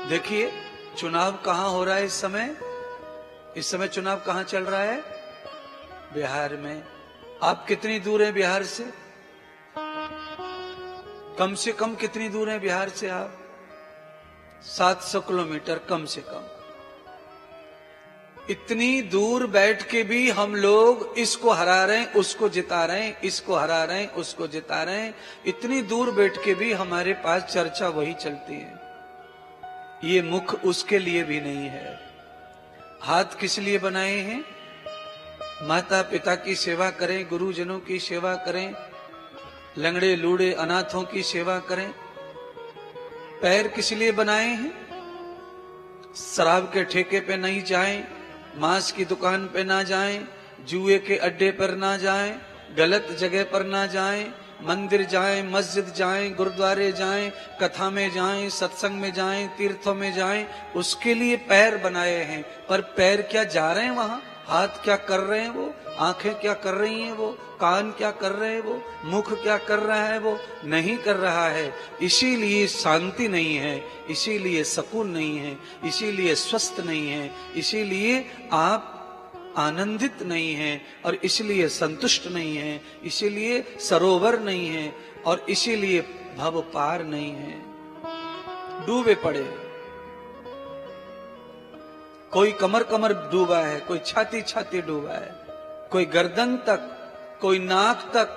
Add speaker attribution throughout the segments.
Speaker 1: देखिए चुनाव कहां हो रहा है इस समय। इस समय चुनाव कहां चल रहा है? बिहार में। आप कितनी दूर हैं बिहार से? कम से कम कितनी दूर हैं बिहार से आप? 700 किलोमीटर कम से कम। इतनी दूर बैठ के भी हम लोग इसको हरा रहे हैं, उसको जिता रहे हैं, इसको हरा रहे हैं, उसको जिता रहे हैं। इतनी दूर बैठ के भी हमारे पास चर्चा वही चलती है। ये मुख उसके लिए भी नहीं है। हाथ किस लिए बनाए हैं? माता पिता की सेवा करें, गुरुजनों की सेवा करें, लंगड़े लूड़े अनाथों की सेवा करें। पैर किस लिए बनाए हैं? शराब के ठेके पे नहीं जाएं, मांस की दुकान पे ना जाएं, जुए के अड्डे पर ना जाएं, गलत जगह पर ना जाएं, मंदिर जाएं, मस्जिद जाएं, गुरुद्वारे जाएं, कथा में जाएं, सत्संग में जाएं, तीर्थों में जाएं। उसके लिए पैर बनाए हैं। पर पैर क्या जा रहे हैं वहां? हाथ क्या कर रहे हैं वो? आंखें क्या कर रही हैं वो? कान क्या कर रहे हैं वो? मुख क्या कर रहा है वो? नहीं कर रहा है। इसीलिए शांति नहीं है, इसीलिए सुकून नहीं है, इसीलिए स्वस्थ नहीं है, इसीलिए आप आनंदित नहीं है, और इसलिए संतुष्ट नहीं है, इसीलिए सरोवर नहीं है, और इसीलिए भव पार नहीं है। डूबे पड़े। कोई कमर कमर डूबा है, कोई छाती छाती डूबा है, कोई गर्दन तक, कोई नाक तक,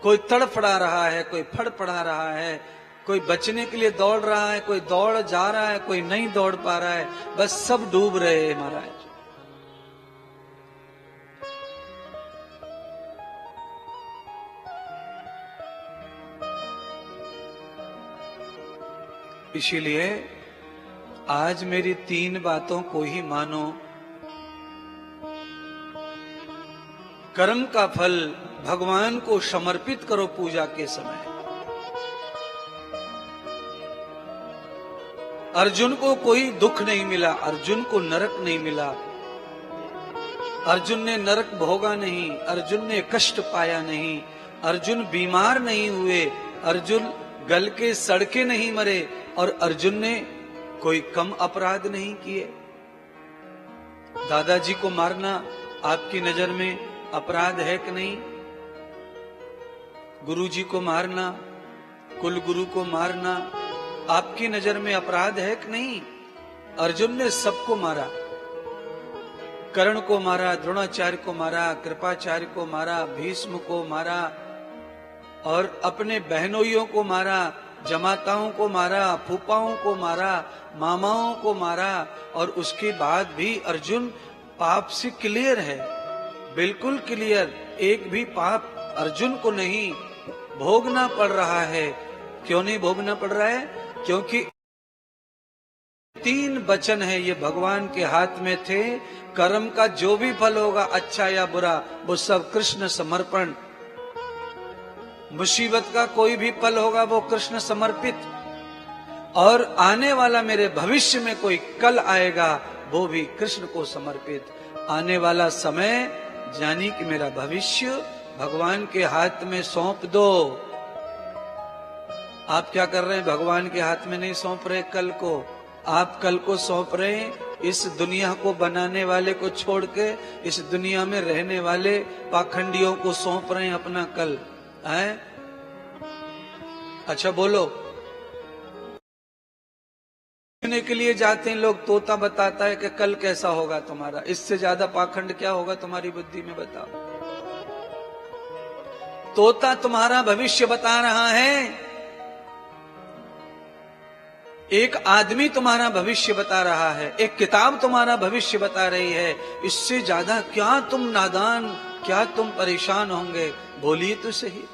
Speaker 1: कोई तड़फड़ा रहा है, कोई फड़फड़ा रहा है, कोई बचने के लिए दौड़ रहा है, कोई दौड़ जा रहा है, कोई नहीं दौड़ पा रहा है। बस सब डूब रहे हैं महाराज। इसीलिए आज मेरी 3 बातों को ही मानो। कर्म का फल भगवान को समर्पित करो पूजा के समय। अर्जुन को कोई दुख नहीं मिला, अर्जुन को नरक नहीं मिला, अर्जुन ने नरक भोगा नहीं, अर्जुन ने कष्ट पाया नहीं, अर्जुन बीमार नहीं हुए, अर्जुन गल के सड़के नहीं मरे, और अर्जुन ने कोई कम अपराध नहीं किए। दादाजी को मारना आपकी नजर में अपराध है कि नहीं? गुरुजी को मारना, कुल गुरु को मारना आपकी नजर में अपराध है कि नहीं? अर्जुन ने सबको मारा। कर्ण को मारा, द्रोणाचार्य को मारा, कृपाचार्य को मारा, भीष्म को मारा, और अपने बहनोइयों को मारा, जमाताओं को मारा, फूफाओं को मारा, मामाओं को मारा, और उसके बाद भी अर्जुन पाप से क्लियर है, बिल्कुल क्लियर। एक भी पाप अर्जुन को नहीं भोगना पड़ रहा है। क्यों नहीं भोगना पड़ रहा है? क्योंकि 3 वचन है, ये भगवान के हाथ में थे। कर्म का जो भी फल होगा, अच्छा या बुरा, वो सब कृष्ण समर्पण। मुसीबत का कोई भी फल होगा, वो कृष्ण समर्पित। और आने वाला मेरे भविष्य में कोई कल आएगा, वो भी कृष्ण को समर्पित। आने वाला समय जानी कि मेरा भविष्य भगवान के हाथ में सौंप दो। आप क्या कर रहे हैं? भगवान के हाथ में नहीं सौंप रहे कल को, आप कल को सौंप रहे हैं इस दुनिया को बनाने वाले को छोड़ के, इस दुनिया में रहने वाले पाखंडियों को सौंप रहे हैं अपना कल है। अच्छा बोलो। के लिए जाते हैं लोग, तोता बताता है कि कल कैसा होगा तुम्हारा। इससे ज्यादा पाखंड क्या होगा तुम्हारी बुद्धि में? बताओ। तोता तुम्हारा भविष्य बता रहा है, एक आदमी तुम्हारा भविष्य बता रहा है, एक किताब तुम्हारा भविष्य बता रही है। इससे ज्यादा क्या तुम नादान, क्या तुम परेशान होंगे? बोलिए तो सही।